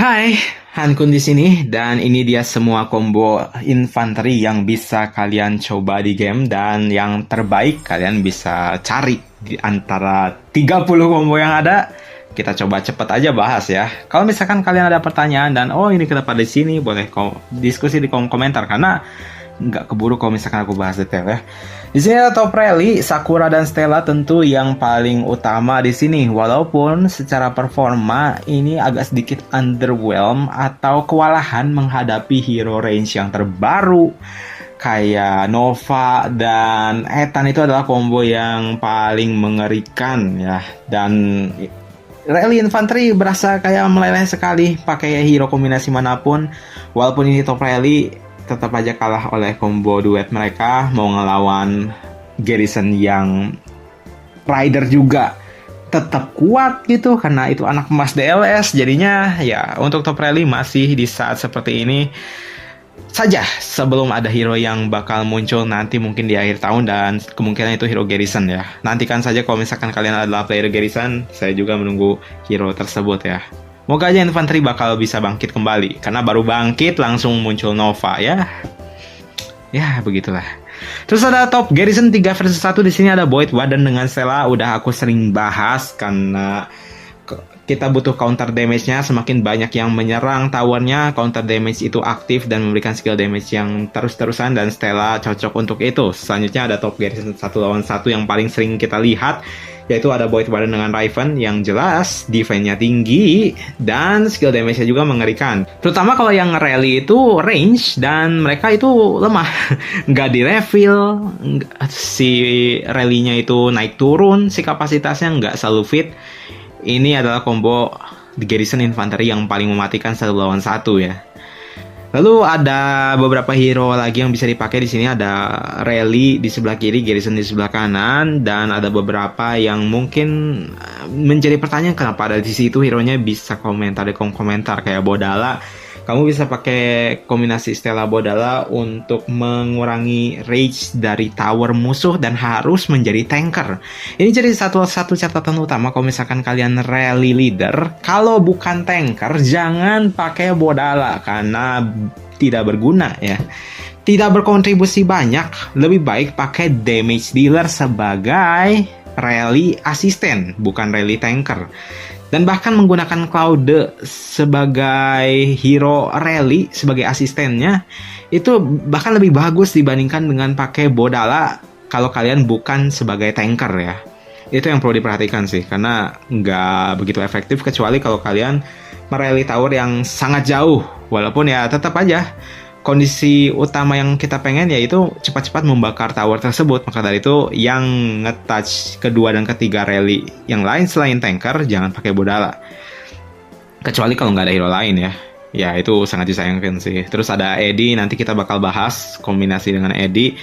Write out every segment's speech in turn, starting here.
Hai, Hankun di sini dan ini dia semua combo infanteri yang bisa kalian coba di game dan yang terbaik kalian bisa cari di antara 30 combo yang ada. Kita coba cepet aja bahas ya. Kalau misalkan kalian ada pertanyaan dan ini kenapa di sini, boleh diskusi di kolom komentar karena nggak keburu kalau misalkan aku bahas detail ya. Di sini ada top rally, Sakura dan Stella tentu yang paling utama di sini. Walaupun secara performa ini agak sedikit underwhelm atau kewalahan menghadapi hero range yang terbaru kayak Nova dan Ethan, itu adalah combo yang paling mengerikan ya. Dan rally infanteri berasa kayak meleleh sekali pakai hero kombinasi manapun. Walaupun ini top rally, tetap aja kalah oleh combo duet mereka. Mau ngelawan Garrison yang rider juga tetap kuat gitu karena itu anak emas DLS. Jadinya ya untuk top rally masih di saat seperti ini saja, sebelum ada hero yang bakal muncul nanti mungkin di akhir tahun, dan kemungkinan itu hero Garrison ya. Nantikan saja kalau misalkan kalian adalah player Garrison, saya juga menunggu hero tersebut ya. Moga aja infanteri bakal bisa bangkit kembali, karena baru bangkit langsung muncul Nova ya. Ya begitulah. Terus ada top Garrison 3 versus 1 di sini ada Boyd Warden dengan Stella. Udah aku sering bahas karena kita butuh counter damage-nya. Semakin banyak yang menyerang towernya, counter damage itu aktif dan memberikan skill damage yang terus-terusan, dan Stella cocok untuk itu. Selanjutnya ada top Garrison 1 lawan 1 yang paling sering kita lihat, yaitu ada Boyd Warden dengan Raven yang jelas defense-nya tinggi dan skill damage-nya juga mengerikan. Terutama kalau yang rally itu range dan mereka itu lemah. Nggak di refill, si rally-nya itu naik turun, si kapasitasnya nggak selalu fit. Ini adalah combo di Garrison Infanteri yang paling mematikan 1 lawan 1 ya. Lalu ada beberapa hero lagi yang bisa dipakai di sini. Ada Rally di sebelah kiri, Garrison di sebelah kanan, dan ada beberapa yang mungkin menjadi pertanyaan kenapa ada di situ hero-nya. Bisa komentar di kolom komentar kayak Bodala. Kamu bisa pakai kombinasi Stella Bodala untuk mengurangi rage dari tower musuh dan harus menjadi tanker. Ini jadi satu catatan utama kalau misalkan kalian rally leader. Kalau bukan tanker, jangan pakai Bodala karena tidak berguna ya. Tidak berkontribusi banyak. Lebih baik pakai damage dealer sebagai rally asisten, bukan rally tanker. Dan bahkan menggunakan Claude sebagai hero rally, sebagai asistennya, itu bahkan lebih bagus dibandingkan dengan pakai Bodala kalau kalian bukan sebagai tanker ya. Itu yang perlu diperhatikan sih, karena nggak begitu efektif kecuali kalau kalian merally tower yang sangat jauh. Walaupun ya tetap aja kondisi utama yang kita pengen yaitu cepat-cepat membakar tower tersebut. Maka dari itu yang nge-touch kedua dan ketiga rally yang lain selain tanker jangan pakai Bodala, kecuali kalau nggak ada hero lain ya. Ya itu sangat disayangkan sih. Terus ada Eddie, nanti kita bakal bahas kombinasi dengan Eddie,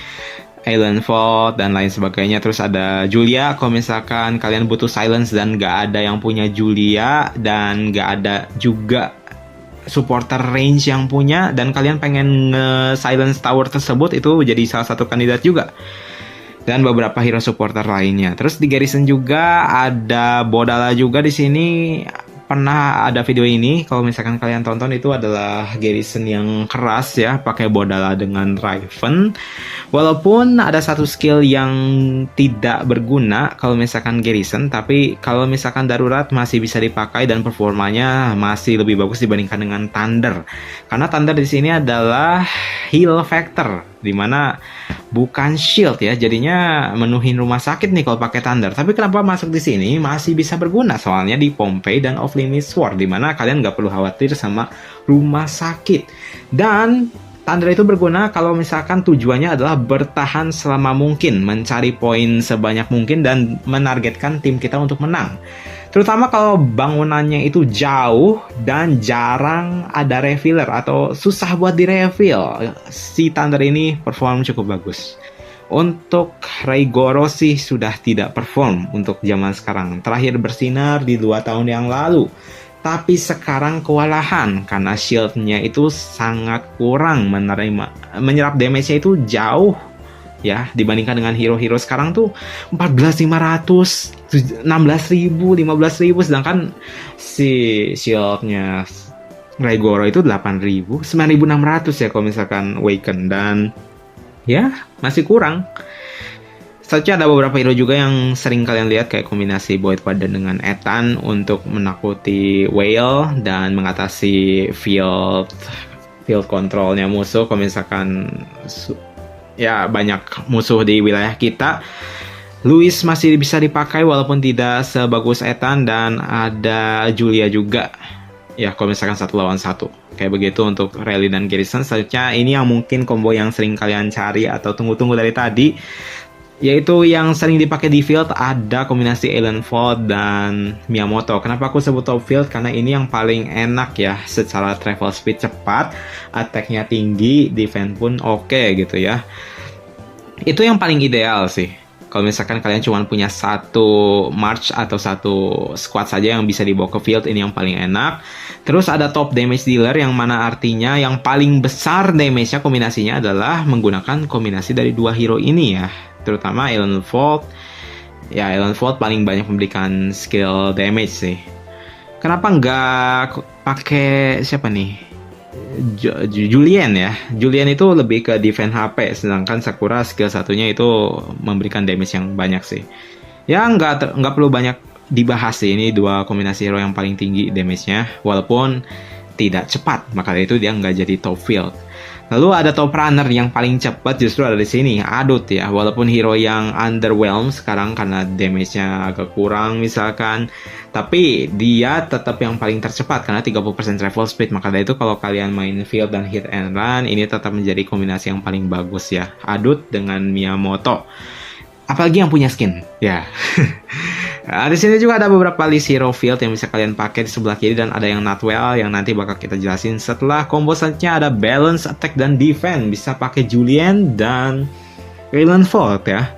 Island Vault dan lain sebagainya. Terus ada Julia, kalau misalkan kalian butuh silence dan nggak ada yang punya Julia, dan nggak ada juga supporter range yang punya, dan kalian pengen nge-silence tower tersebut, itu jadi salah satu kandidat juga. Dan beberapa hero supporter lainnya. Terus di Garrison juga ada Bodala juga di sini. Pernah ada video ini, kalau misalkan kalian tonton, itu adalah Garrison yang keras ya, pakai Bodala dengan Raven. Walaupun ada satu skill yang tidak berguna kalau misalkan Garrison, tapi kalau misalkan darurat masih bisa dipakai dan performanya masih lebih bagus dibandingkan dengan Thunder. Karena Thunder di sini adalah heal factor, dimana bukan shield ya, jadinya menuhin rumah sakit nih kalau pakai Thunder. Tapi kenapa masuk di sini masih bisa berguna? Soalnya di Pompeii dan Off Limit Sword, dimana kalian nggak perlu khawatir sama rumah sakit. Dan Thunder itu berguna kalau misalkan tujuannya adalah bertahan selama mungkin, mencari poin sebanyak mungkin dan menargetkan tim kita untuk menang. Terutama kalau bangunannya itu jauh dan jarang ada refiller atau susah buat direfill. Si Thunder ini perform cukup bagus. Untuk Raigoro sih sudah tidak perform untuk zaman sekarang. Terakhir bersinar di 2 tahun yang lalu. Tapi sekarang kewalahan karena shieldnya itu sangat kurang menyerap damage-nya itu jauh ya, dibandingkan dengan hero-hero sekarang tuh 14.500, 16.000, 15.000, sedangkan si shieldnya Raigoro itu 8.000, 9.600 ya kalau misalkan Waken, dan ya masih kurang. Selanjutnya ada beberapa hero juga yang sering kalian lihat kayak kombinasi Void Warden dengan Ethan untuk menakuti Whale dan mengatasi field controlnya musuh kalau misalkan ya banyak musuh di wilayah kita. Louis masih bisa dipakai walaupun tidak sebagus Ethan, dan ada Julia juga ya kalau misalkan 1 lawan 1 kayak begitu untuk Rally dan Garrison. Selanjutnya ini yang mungkin combo yang sering kalian cari atau tunggu-tunggu dari tadi, yaitu yang sering dipakai di field. Ada kombinasi Alien Ford dan Miyamoto. Kenapa aku sebut top field? Karena ini yang paling enak ya, secara travel speed cepat, attack-nya tinggi, defense pun oke gitu ya. Itu yang paling ideal sih. Kalau misalkan kalian cuma punya satu march atau satu squad saja yang bisa dibawa ke field, ini yang paling enak. Terus ada top damage dealer, yang mana artinya yang paling besar damage-nya kombinasinya adalah menggunakan kombinasi dari 2 hero ini ya. Terutama Alien Fault. Ya, Alien Fault paling banyak memberikan skill damage sih. Kenapa nggak pakai siapa nih? Julian ya. Julian itu lebih ke defense HP, sedangkan Sakura skill satunya itu memberikan damage yang banyak sih. Ya nggak perlu banyak dibahas sih, ini 2 kombinasi hero yang paling tinggi damage-nya, walaupun tidak cepat, maka dari itu dia nggak jadi top field. Lalu ada top runner yang paling cepat justru ada di sini, Adut ya. Walaupun hero yang underwhelm sekarang karena damage-nya agak kurang misalkan, tapi dia tetap yang paling tercepat karena 30% travel speed. Maka dari itu kalau kalian main field dan hit and run, ini tetap menjadi kombinasi yang paling bagus ya, Adut dengan Miyamoto. Apalagi yang punya skin ya. Nah, di sini juga ada beberapa list hero field yang bisa kalian pakai di sebelah kiri, dan ada yang not well yang nanti bakal kita jelasin setelah combo selanjutnya. Ada balance attack dan defense, bisa pakai Julian dan Alien Fault ya.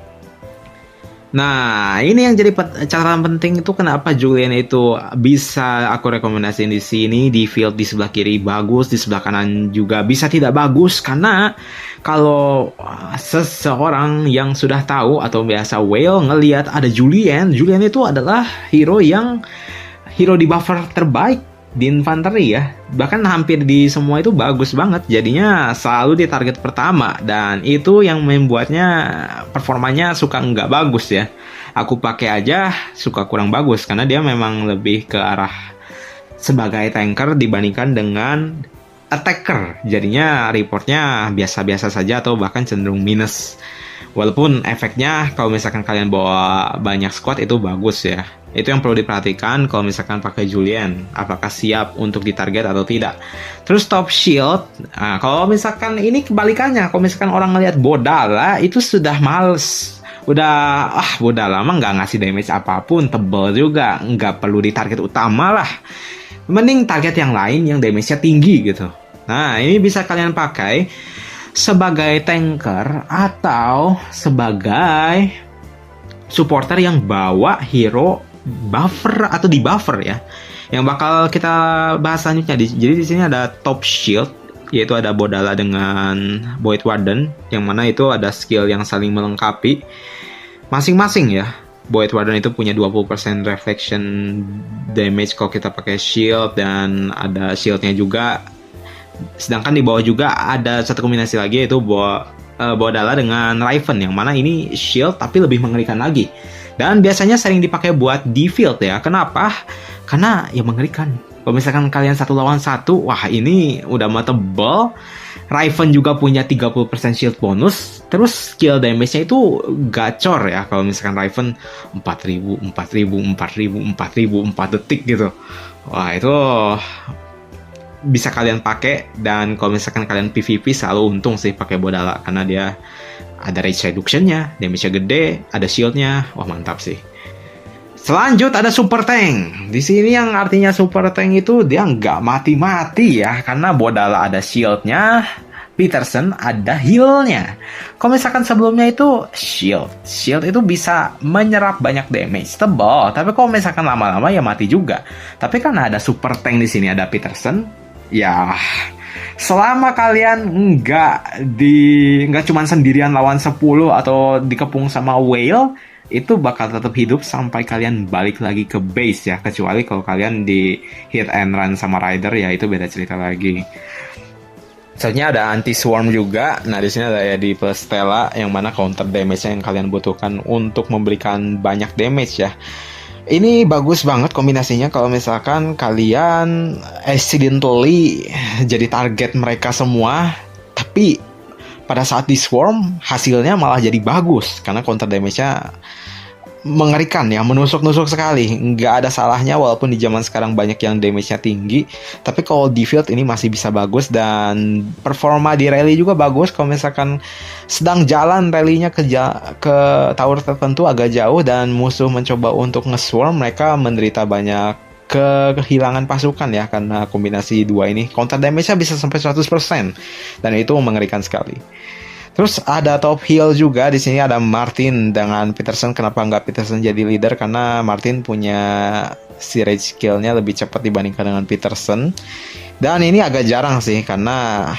Nah, ini yang jadi catatan penting itu kenapa Julian itu bisa aku rekomendasiin di sini. Di field di sebelah kiri bagus, di sebelah kanan juga bisa tidak bagus, karena kalau seseorang yang sudah tahu atau biasa Whale ngelihat ada Julian itu adalah hero di buffer terbaik di infanteri ya. Bahkan hampir di semua itu bagus banget, jadinya selalu di target pertama, dan itu yang membuatnya performanya suka nggak bagus ya. Aku pakai aja suka kurang bagus karena dia memang lebih ke arah sebagai tanker dibandingkan dengan attacker, jadinya reportnya biasa-biasa saja atau bahkan cenderung minus. Walaupun efeknya kalau misalkan kalian bawa banyak squad itu bagus ya. Itu yang perlu diperhatikan kalau misalkan pakai Julian, apakah siap untuk ditarget atau tidak. Terus top shield, nah, kalau misalkan ini kebalikannya, kalau misalkan orang ngelihat Bodala itu sudah males. Bodala mah nggak ngasih damage apapun, tebel juga, nggak perlu ditarget utama lah. Mending target yang lain yang damage-nya tinggi gitu. Nah, ini bisa kalian pakai sebagai tanker atau sebagai supporter yang bawa hero buffer atau di buffer ya. Yang bakal kita bahas selanjutnya. Jadi di sini ada top shield, yaitu ada Bodala dengan Void Warden, yang mana itu ada skill yang saling melengkapi masing-masing ya. Void Warden itu punya 20% reflection damage kalau kita pakai shield, dan ada shieldnya juga. Sedangkan di bawah juga ada satu kombinasi lagi, yaitu Bodala dengan Raven, yang mana ini shield tapi lebih mengerikan lagi. Dan biasanya sering dipakai buat di field ya. Kenapa? Karena ya mengerikan. Kalau misalkan kalian 1 lawan 1, wah ini udah mah tebel. Raven juga punya 30% shield bonus. Terus skill damage-nya itu gacor ya. Kalau misalkan Raven 4.000, 4 detik gitu. Wah itu bisa kalian pakai, dan kalau misalkan kalian PvP selalu untung sih pakai Bodala karena dia ada range reduction-nya, damage-nya gede, ada shield-nya. Wah, mantap sih. Selanjut ada super tank. Di sini yang artinya super tank itu dia nggak mati-mati ya, karena Bodala ada shield-nya, Peterson ada heal-nya. Kalau misalkan sebelumnya itu shield itu bisa menyerap banyak damage, tebal. Tapi kalau misalkan lama-lama ya mati juga. Tapi karena ada super tank di sini, ada Peterson, ya selama kalian nggak cuma sendirian lawan 10 atau dikepung sama Whale, itu bakal tetap hidup sampai kalian balik lagi ke base ya, kecuali kalau kalian di hit and run sama rider ya, itu beda cerita lagi. Selanjutnya ada anti swarm juga. Nah, di sini ada ya di plus Stella yang mana counter damage yang kalian butuhkan untuk memberikan banyak damage ya. Ini bagus banget kombinasinya kalau misalkan kalian accidentally jadi target mereka semua, tapi pada saat di swarm hasilnya malah jadi bagus karena counter damage-nya mengerikan ya, menusuk-nusuk sekali. Nggak ada salahnya walaupun di zaman sekarang banyak yang damage-nya tinggi, tapi kalau di field ini masih bisa bagus. Dan performa di rally juga bagus kalau misalkan sedang jalan rally-nya ke tower tertentu agak jauh dan musuh mencoba untuk nge-swarm, mereka menderita banyak kehilangan pasukan ya, karena kombinasi dua ini counter damage-nya bisa sampai 100% dan itu mengerikan sekali. Terus ada top heal juga, di sini ada Martin dengan Peterson. Kenapa nggak Peterson jadi leader? Karena Martin punya si rage skill-nya lebih cepat dibandingkan dengan Peterson. Dan ini agak jarang sih, karena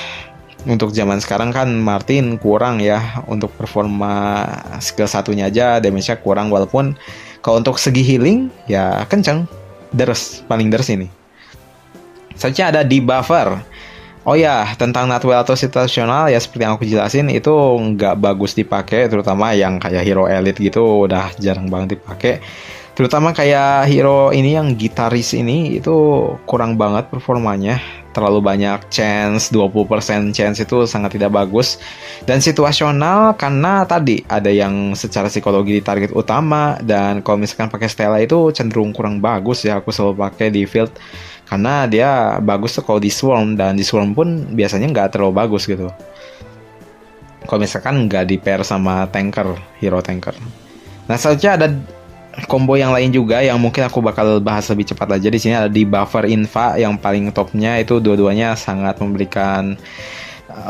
untuk zaman sekarang kan Martin kurang ya untuk performa skill satunya aja, damage-nya kurang. Walaupun kalau untuk segi healing ya kenceng, paling deres ini. Selanjutnya ada debuffer. Oh ya, tentang Nutwell atau situasional ya, seperti yang aku jelasin itu nggak bagus dipakai, terutama yang kayak hero elite gitu udah jarang banget dipakai. Terutama kayak hero ini yang gitaris ini itu kurang banget performanya. Terlalu banyak chance, 20% chance itu sangat tidak bagus. Dan situasional karena tadi ada yang secara psikologi di target utama, dan kalau misalkan pakai Stella itu cenderung kurang bagus ya, aku selalu pakai di field. Karena dia bagus tuh kalau di swarm, dan di swarm pun biasanya nggak terlalu bagus gitu. Kalau misalkan nggak di pair sama tanker, hero tanker. Nah, selanjutnya ada combo yang lain juga yang mungkin aku bakal bahas lebih cepat aja. Di sini ada debuffer Infa yang paling topnya, itu dua-duanya sangat memberikan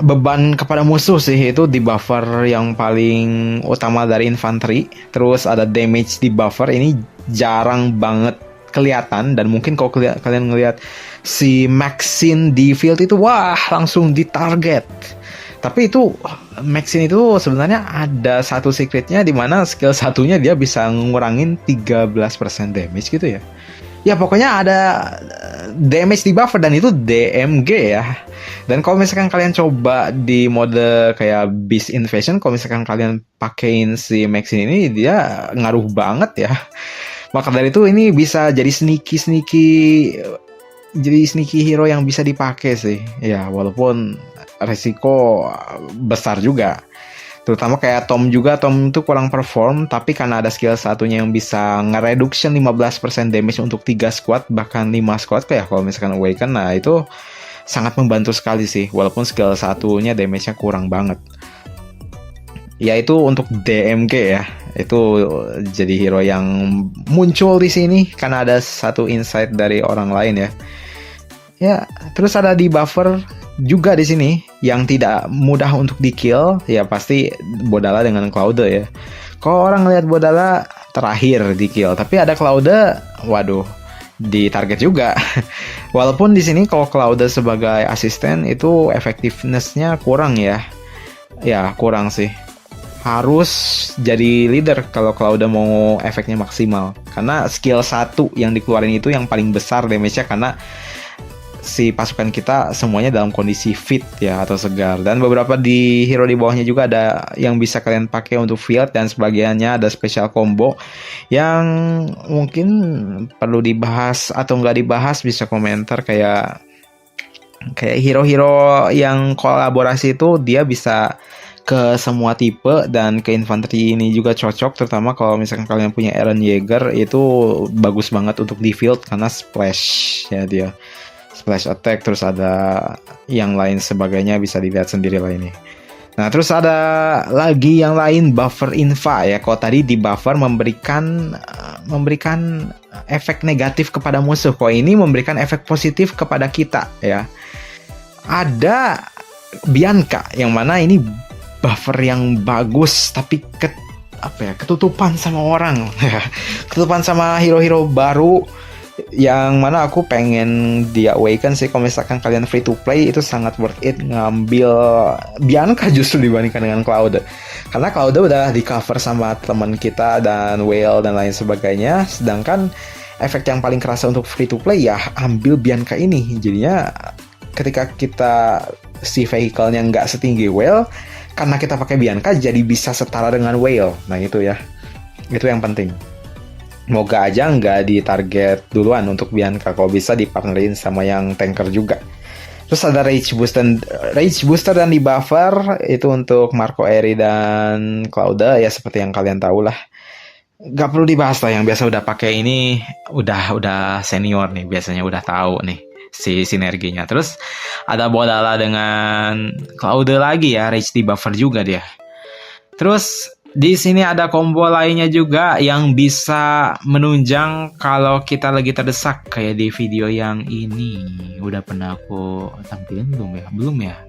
beban kepada musuh sih. Itu debuffer yang paling utama dari infanteri. Terus ada damage debuffer, ini jarang banget kelihatan, dan mungkin kalau kalian ngelihat si Maxine di field itu wah langsung di target. Tapi itu Maxine itu sebenarnya ada satu secretnya, di mana skill satunya dia bisa ngurangin 13% damage gitu ya. Ya pokoknya ada damage di buffer, dan itu DMG ya. Dan kalau misalkan kalian coba di mode kayak Beast Invasion, kalau misalkan kalian pakein si Maxine ini, dia ngaruh banget ya. Maka dari itu ini bisa jadi sneaky hero yang bisa dipakai sih. Ya walaupun resiko besar juga. Terutama kayak Tom juga, Tom itu kurang perform, tapi karena ada skill satunya yang bisa nge-reduction 15% damage untuk 3 squad, bahkan 5 squad kayak kalau misalkan Awaken. Nah itu sangat membantu sekali sih, walaupun skill satunya damage-nya kurang banget. Ya itu untuk DMG ya. Itu jadi hero yang muncul di sini karena ada satu insight dari orang lain ya. Ya, terus ada debuffer juga di sini yang tidak mudah untuk di-kill, ya pasti Bodala dengan Claude ya. Kalau orang lihat Bodala terakhir di-kill, tapi ada Claude, waduh, di target juga. Walaupun di sini kalau Claude sebagai asisten itu effectiveness-nya kurang ya. Ya, kurang sih. Harus jadi leader kalau Claude mau efeknya maksimal, karena skill 1 yang dikeluarin itu yang paling besar damage-nya, karena si pasukan kita semuanya dalam kondisi fit ya atau segar. Dan beberapa di hero di bawahnya juga ada yang bisa kalian pakai untuk field, dan sebagiannya ada special combo yang mungkin perlu dibahas atau nggak dibahas, bisa komentar. Kayak hero-hero yang kolaborasi itu dia bisa ke semua tipe, dan ke infanteri ini juga cocok, terutama kalau misalkan kalian punya Eren Yeager, itu bagus banget untuk di field karena splash ya, dia splash attack. Terus ada yang lain sebagainya, bisa dilihat sendiri lah ini. Nah terus ada lagi yang lain, buffer Infa ya. Kalau tadi di buffer memberikan efek negatif kepada musuh, kok ini memberikan efek positif kepada kita ya. Ada Bianca yang mana ini buffer yang bagus, tapi ketutupan sama orang ketutupan sama hero-hero baru. Yang mana aku pengen dia awaken sih, kalau misalkan kalian free to play itu sangat worth it ngambil Bianca justru dibandingkan dengan Cloud, karena Cloud udah di cover sama teman kita dan Whale dan lain sebagainya, sedangkan efek yang paling kerasa untuk free to play ya ambil Bianca ini. Jadinya ketika kita si vehicle-nya nggak setinggi Whale, karena kita pakai Bianca jadi bisa setara dengan Whale. Nah itu ya, itu yang penting. Moga aja nggak ditarget duluan untuk Bianca, kalau bisa dipartnerin sama yang tanker juga. Terus ada Rage Booster dan debuffer itu untuk Marco Eri dan Claude ya, seperti yang kalian tahu lah. Gak perlu dibahas lah, yang biasa udah pakai ini udah senior nih, biasanya udah tahu nih si sinerginya. Terus ada Bodala dengan Claude lagi ya, Rage debuffer juga dia. Terus di sini ada combo lainnya juga yang bisa menunjang kalau kita lagi terdesak, kayak di video yang ini. Udah pernah aku tampilin belum ya?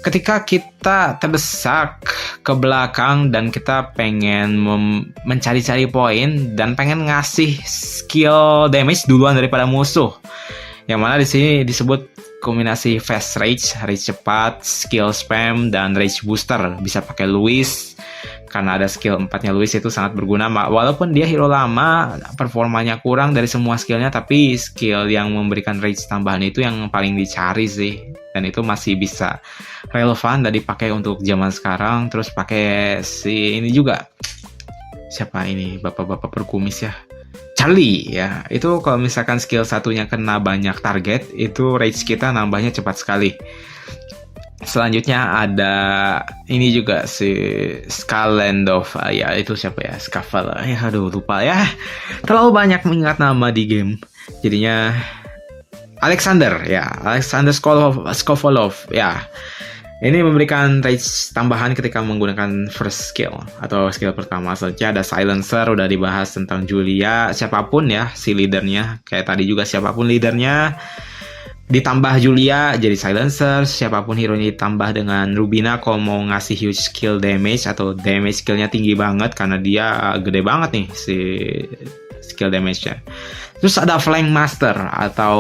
Ketika kita terdesak ke belakang dan kita pengen mencari-cari poin dan pengen ngasih skill damage duluan daripada musuh, yang mana di sini disebut kombinasi fast rage cepat, skill spam, dan rage booster. Bisa pakai Louis, karena ada skill 4-nya Louis itu sangat berguna. Walaupun dia hero lama, performanya kurang dari semua skillnya, tapi skill yang memberikan rage tambahan itu yang paling dicari sih. Dan itu masih bisa relevan dan dipakai untuk zaman sekarang. Terus pakai si ini juga, siapa ini, bapak-bapak berkumis ya, Charlie ya. Itu kalau misalkan skill satunya kena banyak target, itu rage kita nambahnya cepat sekali. Selanjutnya ada ini juga si Skalendov ya, itu siapa ya, Skavel ya, aduh lupa ya, terlalu banyak mengingat nama di game. Jadinya Alexander Skovolov ya. Ini memberikan rage tambahan ketika menggunakan first skill atau skill pertama saja. Ada Silencer, udah dibahas tentang Julia, siapapun ya si leadernya, kayak tadi juga siapapun leadernya ditambah Julia jadi Silencer, siapapun hero-nya ditambah dengan Rubina kalau mau ngasih huge skill damage atau damage skillnya tinggi banget, karena dia gede banget nih si skill damage-nya. Terus ada Flank Master atau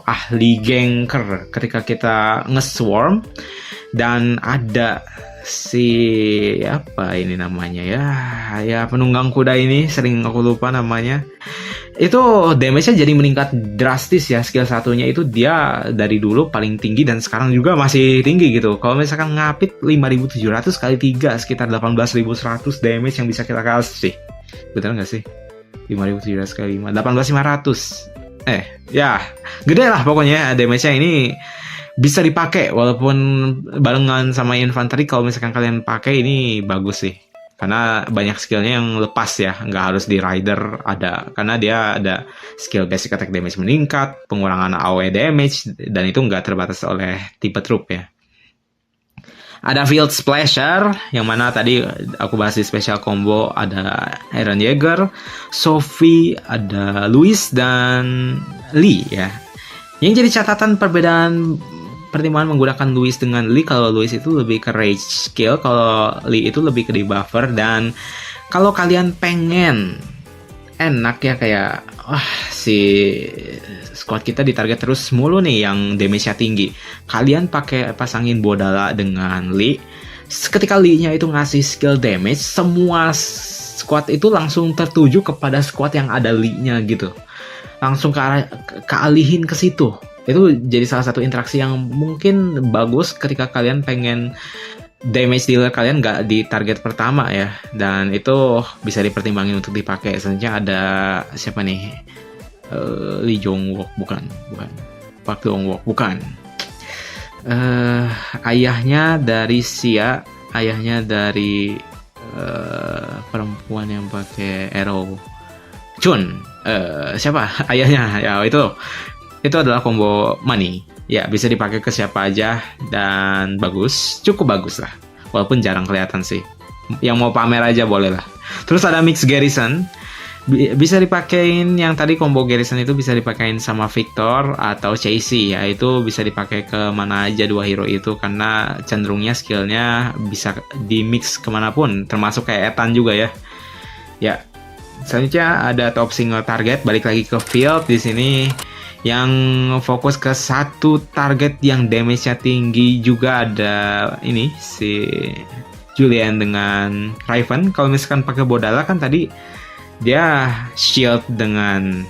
ahli ganker ketika kita nge-swarm, dan ada si apa ini namanya ya penunggang kuda ini, sering aku lupa namanya. Itu damage-nya jadi meningkat drastis ya. Skill satunya itu dia dari dulu paling tinggi dan sekarang juga masih tinggi gitu. Kalau misalkan ngapit 5.700 kali 3 sekitar 18.100 damage yang bisa kita kasih. Betul nggak sih? 5.700 kali 5 18.500. Ya gede lah pokoknya damage-nya ini. Bisa dipakai walaupun barengan sama infanteri. Kalau misalkan kalian pakai ini bagus sih, karena banyak skillnya yang lepas ya, nggak harus di rider ada, karena dia ada skill basic attack damage meningkat, pengurangan AoE damage, dan itu nggak terbatas oleh tipe troop ya. Ada Field Splasher, yang mana tadi aku bahas di special combo. Ada Iron Jaeger, Sophie, ada Louis, dan Lee ya. Yang jadi catatan perbedaan pertimbangan menggunakan Louis dengan Lee, kalau Louis itu lebih ke rage skill, kalau Lee itu lebih ke debuffer. Dan kalau kalian pengen enak ya, kayak si squad kita ditarget terus mulu nih yang damage-nya tinggi, kalian pasangin Bodala dengan Lee. Ketika Lee-nya itu ngasih skill damage, semua squad itu langsung tertuju kepada squad yang ada Lee-nya gitu, langsung kealihin ke situ. Itu jadi salah satu interaksi yang mungkin bagus ketika kalian pengen damage dealer kalian nggak di target pertama ya, dan itu bisa dipertimbangin untuk dipakai. Selanjutnya ada siapa nih, Lee Jong-wook bukan Park Dong-wook bukan, ayahnya dari Sia, ayahnya dari perempuan yang pakai arrow, Chun, siapa ayahnya ya, itu adalah combo money ya, bisa dipakai ke siapa aja dan cukup bagus lah, walaupun jarang kelihatan sih. Yang mau pamer aja boleh lah. Terus ada Mix Garrison, bisa dipakein yang tadi combo Garrison itu bisa dipakein sama Victor atau Chasey ya, itu bisa dipakai ke mana aja dua hero itu, karena cenderungnya skillnya bisa di mix kemanapun, termasuk kayak Ethan juga ya. Selanjutnya ada top single target, balik lagi ke field di sini yang fokus ke satu target yang damage-nya tinggi. Juga ada ini si Julian dengan Raven. Kalau misalkan pakai Bodala kan tadi dia shield dengan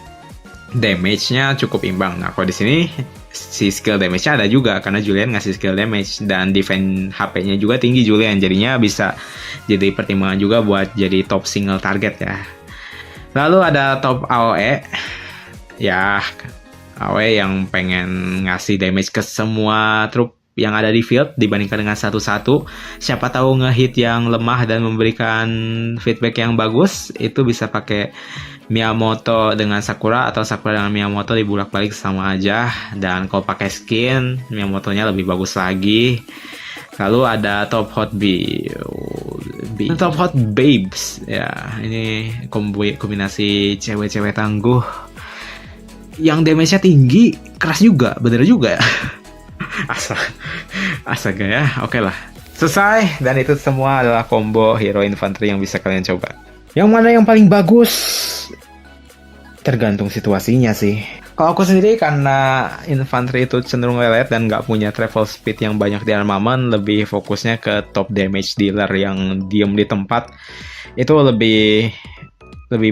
damage-nya cukup imbang. Nah, kalau di sini si skill damage-nya ada juga karena Julian ngasih skill damage dan defense HP-nya juga tinggi Julian. Jadinya bisa jadi pertimbangan juga buat jadi top single target ya. Lalu ada top AOE. Ya, AOE yang pengen ngasih damage ke semua trup yang ada di field dibandingkan dengan satu-satu. Siapa tahu ngehit yang lemah dan memberikan feedback yang bagus, itu bisa pakai Miyamoto dengan Sakura atau Sakura dengan Miyamoto dibulak-balik sama aja. Dan kalau pakai skin, Miyamotonya lebih bagus lagi. Lalu ada Top Hot Top Hot Babes. Ya, ini kombinasi cewek-cewek tangguh yang damage-nya tinggi, keras juga, bener juga ya. Astaga ya, oke lah. Selesai, dan itu semua adalah combo hero infantry yang bisa kalian coba. Yang mana yang paling bagus? Tergantung situasinya sih. Kalau aku sendiri karena infantry itu cenderung lelet dan nggak punya travel speed yang banyak di armament, lebih fokusnya ke top damage dealer yang diem di tempat. Itu lebih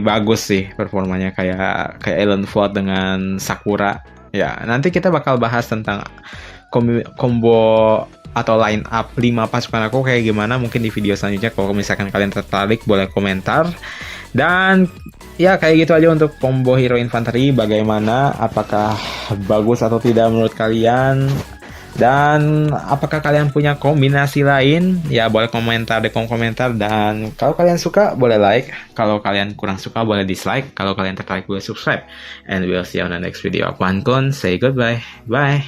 bagus sih performanya, kayak Ellen Flood dengan Sakura. Ya, nanti kita bakal bahas tentang combo atau line up 5 pasukan aku kayak gimana mungkin di video selanjutnya. Kalau misalkan kalian tertarik boleh komentar. Dan ya kayak gitu aja untuk combo hero infantry. Bagaimana, apakah bagus atau tidak menurut kalian? Dan apakah kalian punya kombinasi lain? Ya boleh komentar di kolom komentar. Dan kalau kalian suka boleh like. Kalau kalian kurang suka boleh dislike. Kalau kalian tertarik boleh subscribe. And we'll see you on the next video. Aku Ankun, say goodbye. Bye.